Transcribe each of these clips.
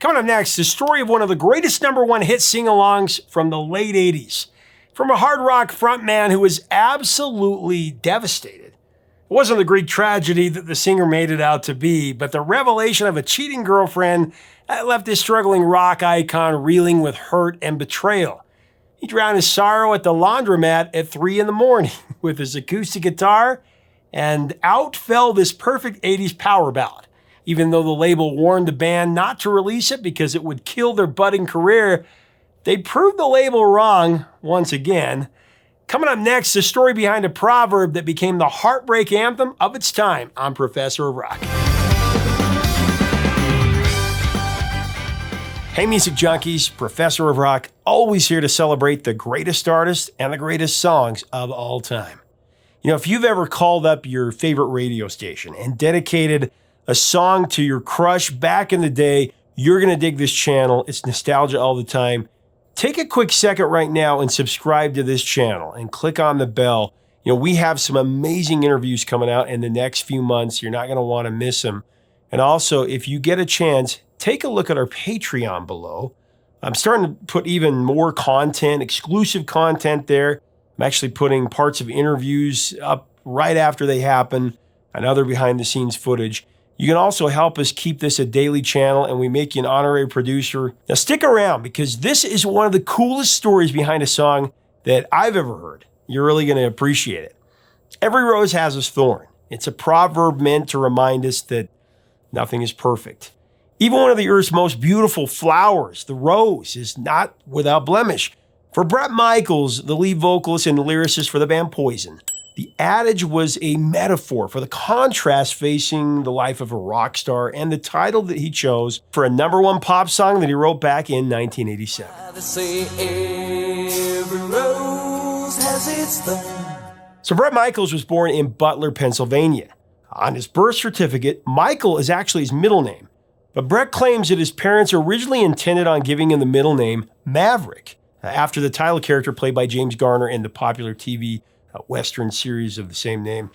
Coming up next, the story of one of the greatest #1 hit sing-alongs from the late 80s. From a hard rock frontman who was absolutely devastated. It wasn't the Greek tragedy that the singer made it out to be, but the revelation of a cheating girlfriend that left this struggling rock icon reeling with hurt and betrayal. He drowned his sorrow at the Laundromat at 3 in the morning with his acoustic guitar, and out fell this perfect 80s power ballad. Even though the label warned the band not to release it because it would kill their budding career, they proved the label wrong once again. Coming up next, the story behind a proverb that became the heartbreak anthem of its time. I'm Professor of Rock. Hey music junkies, Professor of Rock, always here to celebrate the greatest artists and the greatest songs of all time. You know, if you've ever called up your favorite radio station and dedicated a song to your crush back in the day, you're going to dig this channel. It's nostalgia all the time. Take a quick second right now and subscribe to this channel and click on the bell. You know, we have some amazing interviews coming out in the next few months. You're not going to want to miss them. And also, if you get a chance, take a look at our Patreon below. I'm starting to put even more content, exclusive content there. I'm actually putting parts of interviews up right after they happen and other behind the scenes footage. You can also help us keep this a daily channel, and we make you an honorary producer. Now stick around, because this is one of the coolest stories behind a song that I've ever heard. You're really going to appreciate it. Every rose has its thorn. It's a proverb meant to remind us that nothing is perfect. Even one of the earth's most beautiful flowers, the rose, is not without blemish. For Bret Michaels, the lead vocalist and lyricist for the band Poison, the adage was a metaphor for the contrast facing the life of a rock star, and the title that he chose for a #1 pop song that he wrote back in 1987. So Bret Michaels was born in Butler, Pennsylvania. On his birth certificate, Michael is actually his middle name, but Bret claims that his parents originally intended on giving him the middle name Maverick, after the title character played by James Garner in the popular TV Western series of the same name.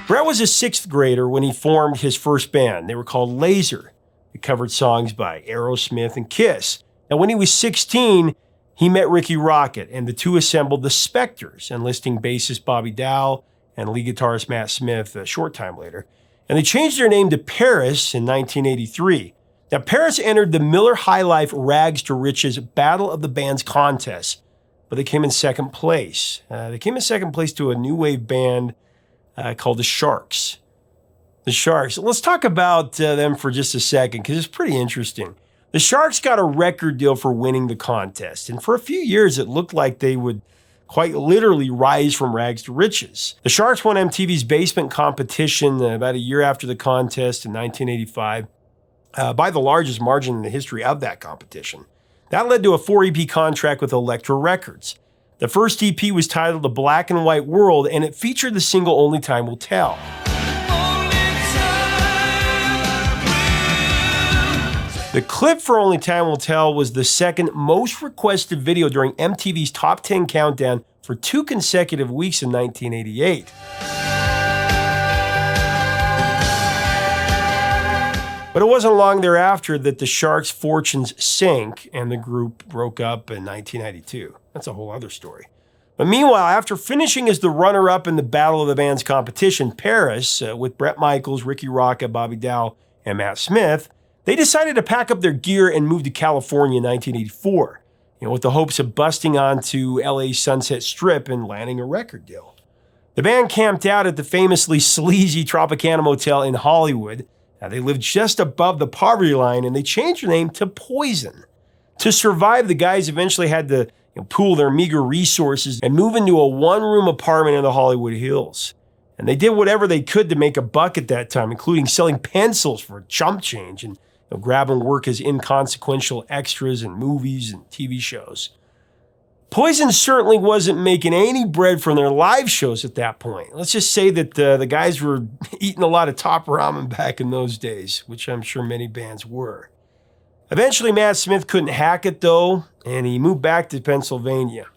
Bret was a 6th grader when he formed his first band. They were called Laser. They covered songs by Aerosmith and Kiss. And when he was 16, he met Ricky Rocket, and the two assembled the Spectors, enlisting bassist Bobby Dowell and lead guitarist Matt Smith a short time later. And they changed their name to Paris in 1983. Now, Paris entered the Miller High Life Rags to Riches Battle of the Bands contest, but they came in second place. They came in second place to a new wave band called the Sharks. The Sharks. Let's talk about them for just a second, because it's pretty interesting. The Sharks got a record deal for winning the contest, and for a few years it looked like they would quite literally rise from rags to riches. The Sharks won MTV's Basement competition about a year after the contest in 1985. By the largest margin in the history of that competition. That led to a 4 EP contract with Elektra Records. The first EP was titled The Black and White World, and it featured the single Only Time Will Tell. The clip for Only Time Will Tell was the second most requested video during MTV's Top 10 Countdown for 2 consecutive weeks in 1988. But it wasn't long thereafter that the Sharks' fortunes sank and the group broke up in 1992. That's a whole other story. But meanwhile, after finishing as the runner-up in the Battle of the Bands competition, Paris, with Bret Michaels, Ricky Rocket, Bobby Dowell, and Matt Smith, they decided to pack up their gear and move to California in 1984, with the hopes of busting onto LA's Sunset Strip and landing a record deal. The band camped out at the famously sleazy Tropicana Motel in Hollywood. Now, they lived just above the poverty line, and they changed their name to Poison. To survive, the guys eventually had to pool their meager resources and move into a 1-room apartment in the Hollywood Hills. And they did whatever they could to make a buck at that time, including selling pencils for chump change and grabbing work as inconsequential extras in movies and TV shows. Poison certainly wasn't making any bread from their live shows at that point. Let's just say that the guys were eating a lot of top ramen back in those days, which I'm sure many bands were. Eventually, Matt Smith couldn't hack it, though, and he moved back to Pennsylvania.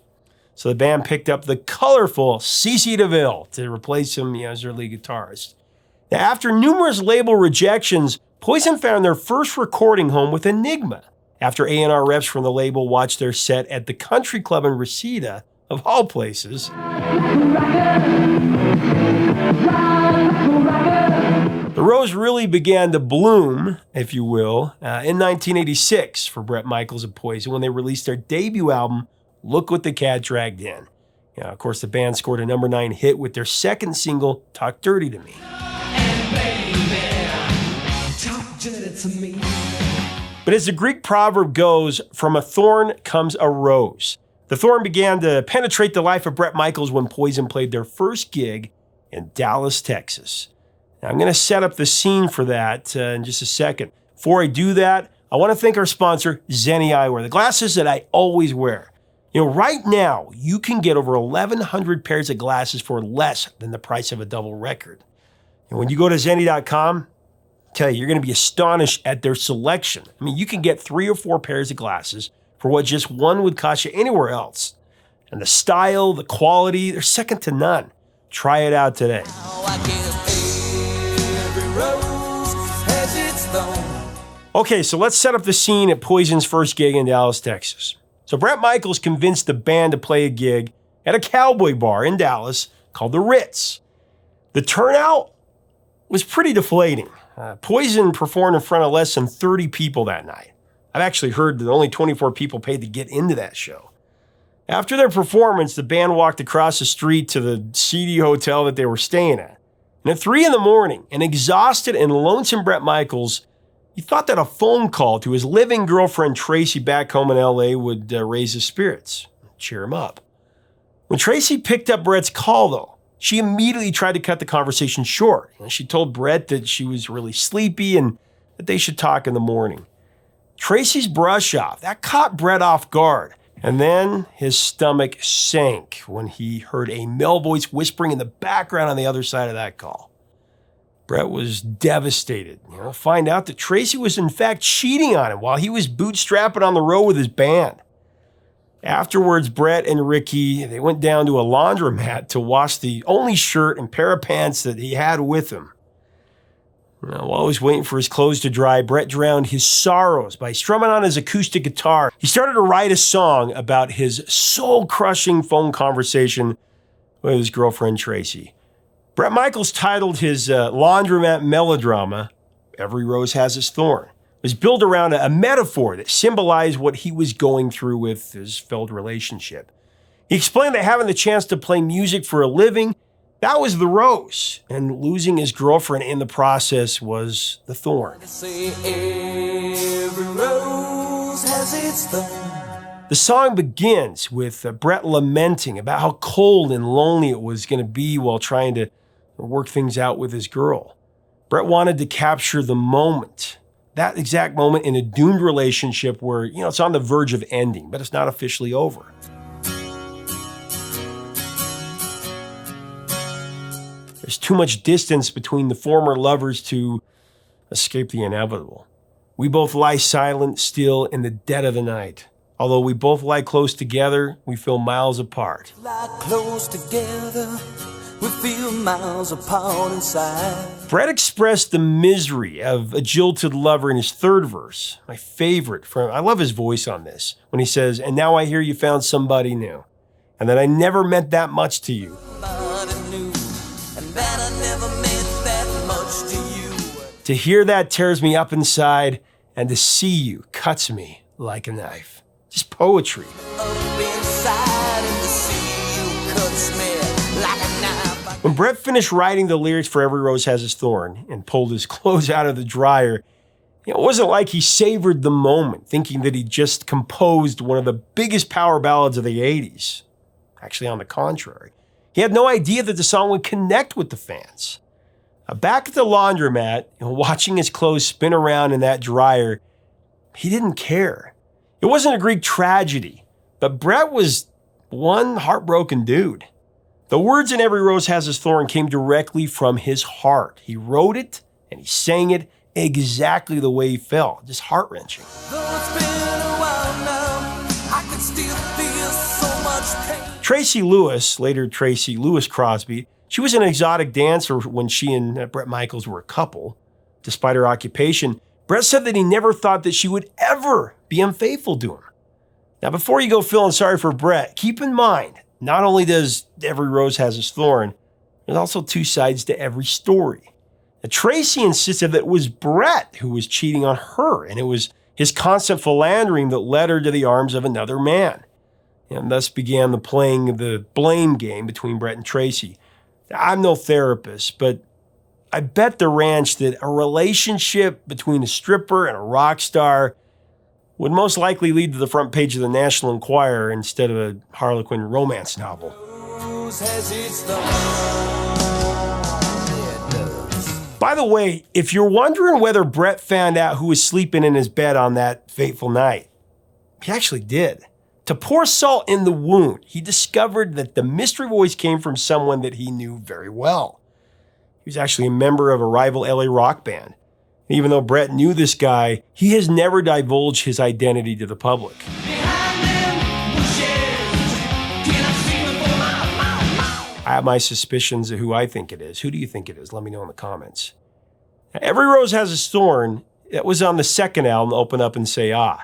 So the band picked up the colorful CeCe DeVille to replace him as their lead guitarist. Now, after numerous label rejections, Poison found their first recording home with Enigma, after A&R reps from the label watched their set at the Country Club in Reseda, of all places. The rose really began to bloom, if you will, in 1986 for Bret Michaels and Poison when they released their debut album, Look What the Cat Dragged In. Of course, the band scored a #9 hit with their second single, Talk Dirty to Me. But as the Greek proverb goes, from a thorn comes a rose. The thorn began to penetrate the life of Bret Michaels when Poison played their first gig in Dallas, Texas. Now, I'm going to set up the scene for that in just a second. Before I do that, I want to thank our sponsor, Zenni Eyewear, the glasses that I always wear. Right now, you can get over 1,100 pairs of glasses for less than the price of a double record. And when you go to Zenni.com, tell you, you're going to be astonished at their selection. I mean, you can get 3 or 4 pairs of glasses for what just one would cost you anywhere else. And the style, the quality, they're second to none. Try it out today. Okay, so let's set up the scene at Poison's first gig in Dallas, Texas. So Bret Michaels convinced the band to play a gig at a cowboy bar in Dallas called the Ritz. The turnout was pretty deflating. Poison performed in front of less than 30 people that night. I've actually heard that only 24 people paid to get into that show. After their performance, the band walked across the street to the seedy hotel that they were staying at. And at 3 a.m, an exhausted and lonesome Bret Michaels, he thought that a phone call to his living girlfriend Tracy back home in LA would raise his spirits, cheer him up. When Tracy picked up Bret's call, though, she immediately tried to cut the conversation short. She told Bret that she was really sleepy and that they should talk in the morning. Tracy's brush off, that caught Bret off guard. And then his stomach sank when he heard a male voice whispering in the background on the other side of that call. Bret was devastated. Find out that Tracy was in fact cheating on him while he was bootstrapping on the road with his band. Afterwards, Bret and Ricky, they went down to a laundromat to wash the only shirt and pair of pants that he had with him. While he was waiting for his clothes to dry, Bret drowned his sorrows by strumming on his acoustic guitar. He started to write a song about his soul-crushing phone conversation with his girlfriend Tracy. Bret Michaels titled his Laundromat melodrama, Every Rose Has Its Thorn. It was built around a metaphor that symbolized what he was going through with his failed relationship. He explained that having the chance to play music for a living, that was the rose, and losing his girlfriend in the process was the thorn. Every rose has its thorn. The song begins with Bret lamenting about how cold and lonely it was going to be while trying to work things out with his girl. Bret wanted to capture the moment, that exact moment in a doomed relationship where, it's on the verge of ending, but it's not officially over. There's too much distance between the former lovers to escape the inevitable. We both lie silent, still in the dead of the night. Although we both lie close together, we feel miles apart. Lie close together, we feel miles apart inside. Bret expressed the misery of a jilted lover in his third verse. My favorite. I love his voice on this. When he says, "And now I hear you found somebody new, and that I never meant that much to you." To hear that tears me up inside, and to see you cuts me like a knife. Just poetry. When Bret finished writing the lyrics for Every Rose Has Its Thorn and pulled his clothes out of the dryer, it wasn't like he savored the moment, thinking that he just composed one of the biggest power ballads of the 80s. Actually, on the contrary. He had no idea that the song would connect with the fans. Back at the laundromat, watching his clothes spin around in that dryer, he didn't care. It wasn't a Greek tragedy, but Bret was one heartbroken dude. The words in Every Rose Has Its Thorn came directly from his heart. He wrote it and he sang it exactly the way he felt, just heart-wrenching. Tracy Lewis, later Tracy Lewis Crosby, She was an exotic dancer when she and Bret Michaels were a couple. Despite her occupation, Bret said that he never thought that she would ever be unfaithful to him. Now, before you go feeling sorry for Bret, keep in mind, not only does every rose has its thorn, there's also two sides to every story. Now, Tracy insisted that it was Bret who was cheating on her, and it was his constant philandering that led her to the arms of another man. And thus began playing the blame game between Bret and Tracy. I'm no therapist, but I bet the ranch that a relationship between a stripper and a rock star would most likely lead to the front page of the National Enquirer instead of a Harlequin romance novel. By the way, if you're wondering whether Bret found out who was sleeping in his bed on that fateful night, he actually did. To pour salt in the wound, he discovered that the mystery voice came from someone that he knew very well. He was actually a member of a rival LA rock band. Even though Bret knew this guy, he has never divulged his identity to the public. I have my suspicions of who I think it is. Who do you think it is? Let me know in the comments. Now, Every Rose Has Its Thorn, that was on the second album, Open Up and Say Ah.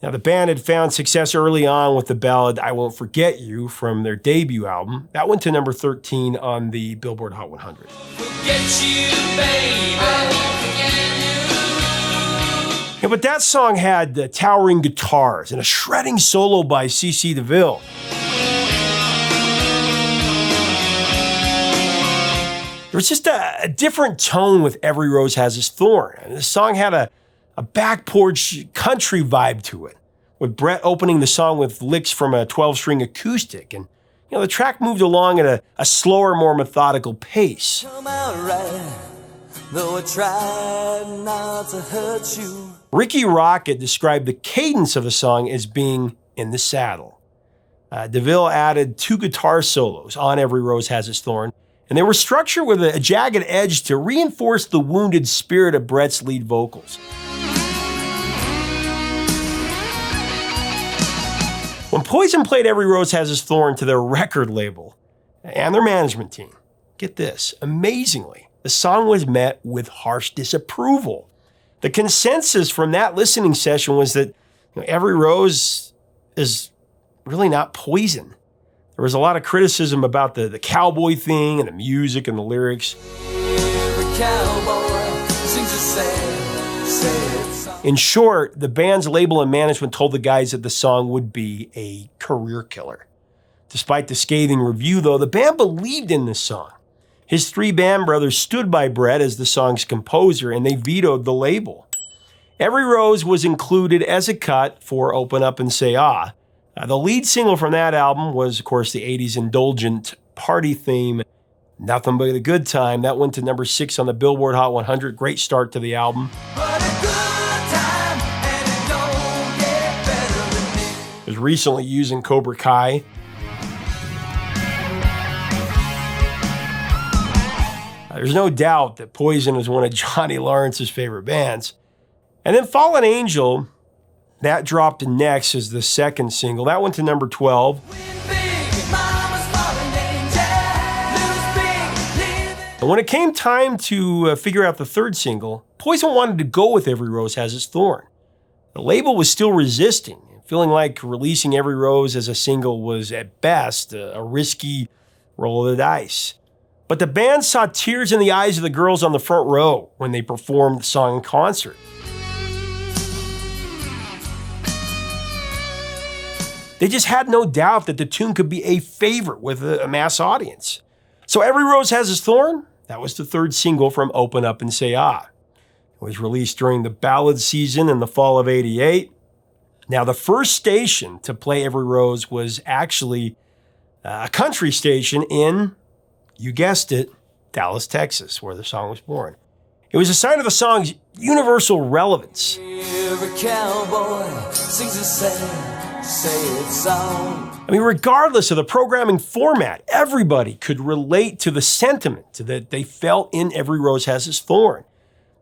Now, the band had found success early on with the ballad I Won't Forget You from their debut album. That went to number 13 on the Billboard Hot 100. Forget you, baby. I won't forget you. Yeah, but that song had towering guitars and a shredding solo by C.C. DeVille. There was just a different tone with Every Rose Has Its Thorn. And the song had a back porch country vibe to it, with Bret opening the song with licks from a 12-string acoustic. And, the track moved along at a slower, more methodical pace. Come out right, though I tried not to hurt you. Ricky Rocket described the cadence of the song as being in the saddle. DeVille added 2 guitar solos on Every Rose Has Its Thorn, and they were structured with a jagged edge to reinforce the wounded spirit of Bret's lead vocals. When Poison played Every Rose Has Its Thorn to their record label and their management team, get this, amazingly, the song was met with harsh disapproval. The consensus from that listening session was that Every Rose is really not Poison. There was a lot of criticism about the cowboy thing and the music and the lyrics. Every cowboy sings a sad song. In short, the band's label and management told the guys that the song would be a career killer. Despite the scathing review, though, the band believed in this song. His 3 band brothers stood by Bret as the song's composer, and they vetoed the label. Every Rose was included as a cut for Open Up and Say Ah. The lead single from that album was, of course, the 80s indulgent party theme, Nothing But a Good Time. That went to number 6 on the Billboard Hot 100. Great start to the album. It was recently used in Cobra Kai. There's no doubt that Poison is one of Johnny Lawrence's favorite bands. And then Fallen Angel, that dropped next as the second single. That went to number 12. And when it came time to figure out the third single, Poison wanted to go with Every Rose Has Its Thorn. The label was still resisting, feeling like releasing Every Rose as a single was at best a risky roll of the dice. But the band saw tears in the eyes of the girls on the front row when they performed the song in concert. They just had no doubt that the tune could be a favorite with a mass audience. So Every Rose Has Its Thorn, that was the third single from Open Up and Say Ah. It was released during the ballad season in the fall of '88. Now, the first station to play Every Rose was actually a country station in, you guessed it, Dallas, Texas, where the song was born. It was a sign of the song's universal relevance. Every cowboy sings a sad song. I mean, regardless of the programming format, everybody could relate to the sentiment that they felt in Every Rose Has Its Thorn.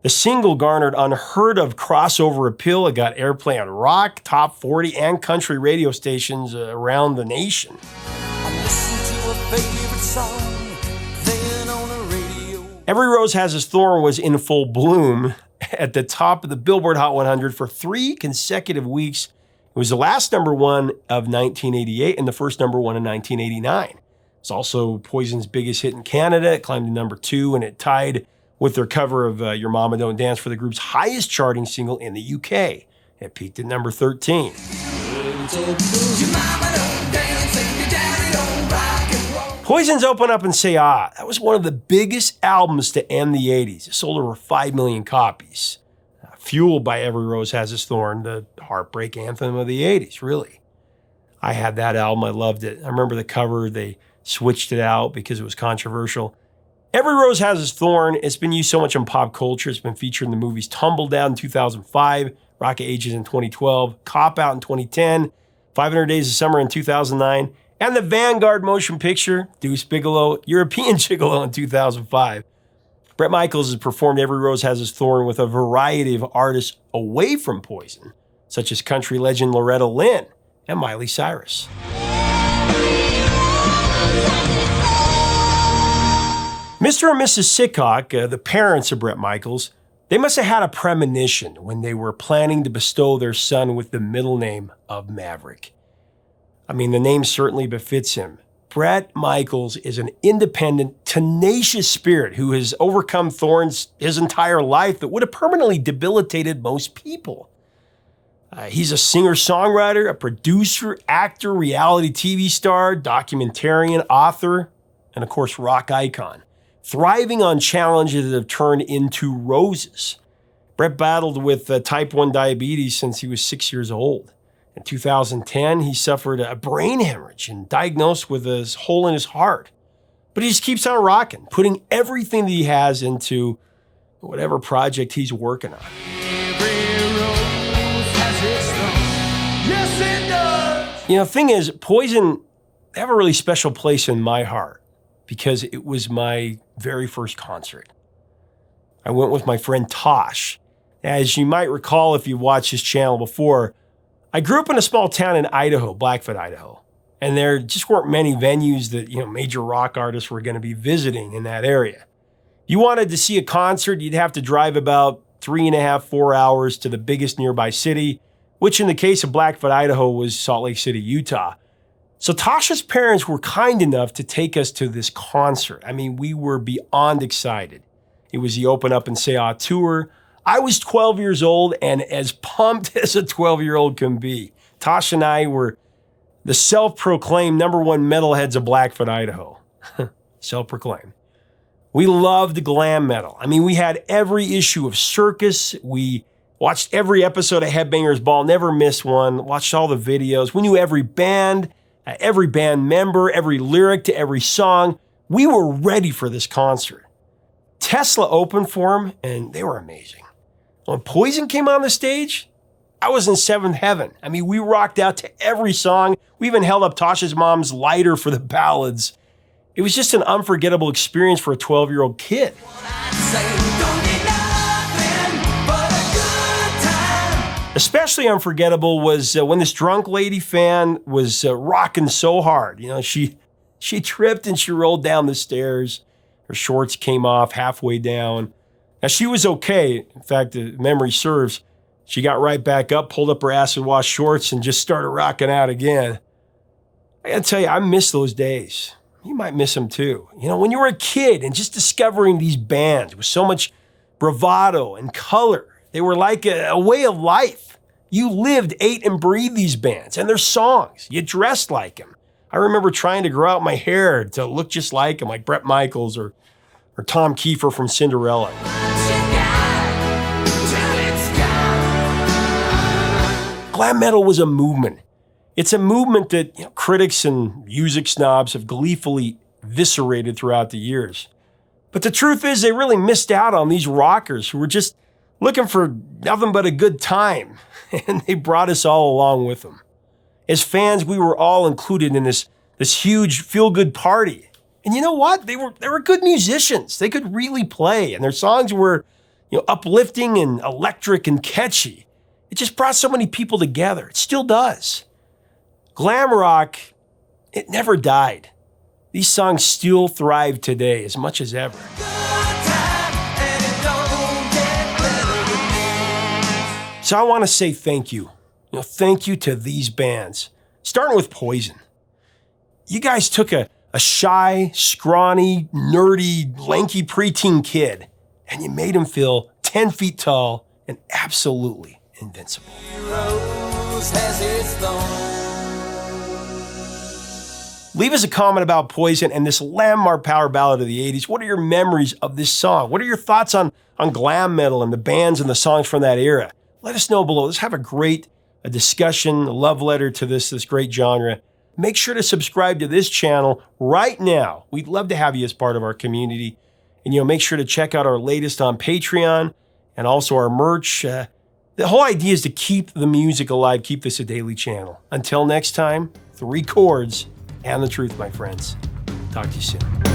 The single garnered unheard of crossover appeal. It got airplay on rock, top 40, and country radio stations around the nation. I listen to a favorite song. Every Rose Has Its Thorn was in full bloom at the top of the Billboard Hot 100 for 3 consecutive weeks. It was the last number one of 1988 and the first number one in 1989. It's also Poison's biggest hit in Canada. It climbed to number 2, and it tied with their cover of Your Mama Don't Dance for the group's highest charting single in the UK. It peaked at number 13. Poison's Open Up and Say Ah. That was one of the biggest albums to end the 80s. It sold over 5 million copies. Fueled by Every Rose Has Its Thorn, the heartbreak anthem of the 80s, really. I had that album. I loved it. I remember the cover. They switched it out because it was controversial. Every Rose Has Its Thorn. It's been used so much in pop culture. It's been featured in the movies Tumble Down in 2005, Rocket Ages in 2012, Cop Out in 2010, 500 Days of Summer in 2009, and the Vanguard motion picture, Deuce Bigalow, European Gigolo in 2005. Bret Michaels has performed Every Rose Has Its Thorn with a variety of artists away from Poison, such as country legend Loretta Lynn and Miley Cyrus. Mr. and Mrs. Sickock, the parents of Bret Michaels, they must have had a premonition when they were planning to bestow their son with the middle name of Maverick. I mean, the name certainly befits him. Bret Michaels is an independent, tenacious spirit who has overcome thorns his entire life that would have permanently debilitated most people. He's a singer-songwriter, a producer, actor, reality TV star, documentarian, author, and of course, rock icon, thriving on challenges that have turned into roses. Bret battled with type 1 diabetes since he was 6 years old. In 2010, he suffered a brain hemorrhage and diagnosed with a hole in his heart. But he just keeps on rocking, putting everything that he has into whatever project he's working on. You know, the thing is, Poison, they have a really special place in my heart because it was my very first concert. I went with my friend Tosh. As you might recall if you watched his channel before, I grew up in a small town in Idaho, Blackfoot, Idaho, and there just weren't many venues that, major rock artists were going to be visiting in that area. If you wanted to see a concert, you'd have to drive about 3.5, 4 hours to the biggest nearby city, which in the case of Blackfoot, Idaho, was Salt Lake City, Utah. So Tasha's parents were kind enough to take us to this concert. I mean, we were beyond excited. It was the Open Up and Say Ah tour. I was 12 years old and as pumped as a 12-year-old can be. Tasha and I were the self-proclaimed #1 metalheads of Blackfoot, Idaho. Self-proclaimed. We loved glam metal. I mean, we had every issue of Circus. We watched every episode of Headbangers Ball, never missed one, watched all the videos. We knew every band member, every lyric to every song. We were ready for this concert. Tesla opened for them, and they were amazing. When Poison came on the stage, I was in seventh heaven. I mean, we rocked out to every song. We even held up Tasha's mom's lighter for the ballads. It was just an unforgettable experience for a 12-year-old kid. Especially unforgettable was when this drunk lady fan was rocking so hard. She tripped and she rolled down the stairs. Her shorts came off halfway down. Now, she was okay. In fact, if memory serves, she got right back up, pulled up her acid wash shorts, and just started rocking out again. I gotta tell you, I miss those days. You might miss them too. When you were a kid and just discovering these bands with so much bravado and color. They were like a way of life. You lived, ate, and breathed these bands and their songs. You dressed like them. I remember trying to grow out my hair to look just like them, like Bret Michaels or Tom Kiefer from Cinderella. Glam metal was a movement. It's a movement that critics and music snobs have gleefully eviscerated throughout the years. But the truth is they really missed out on these rockers who were just looking for nothing but a good time, and they brought us all along with them. As fans, we were all included in this huge feel-good party. And you know what? They were good musicians. They could really play, and their songs were uplifting and electric and catchy. It just brought so many people together. It still does. Glam rock, it never died. These songs still thrive today as much as ever. So I want to say thank you. Thank you to these bands, starting with Poison. You guys took a shy, scrawny, nerdy, lanky preteen kid, and you made him feel 10 feet tall and absolutely invincible. Leave us a comment about Poison and this landmark power ballad of the 80s. What are your memories of this song? What are your thoughts on glam metal and the bands and the songs from that era? Let us know below. Let's have a great discussion, a love letter to this great genre. Make sure to subscribe to this channel right now. We'd love to have you as part of our community. And make sure to check out our latest on Patreon and also our merch. The whole idea is to keep the music alive, keep this a daily channel. Until next time, 3 chords and the truth, my friends. Talk to you soon.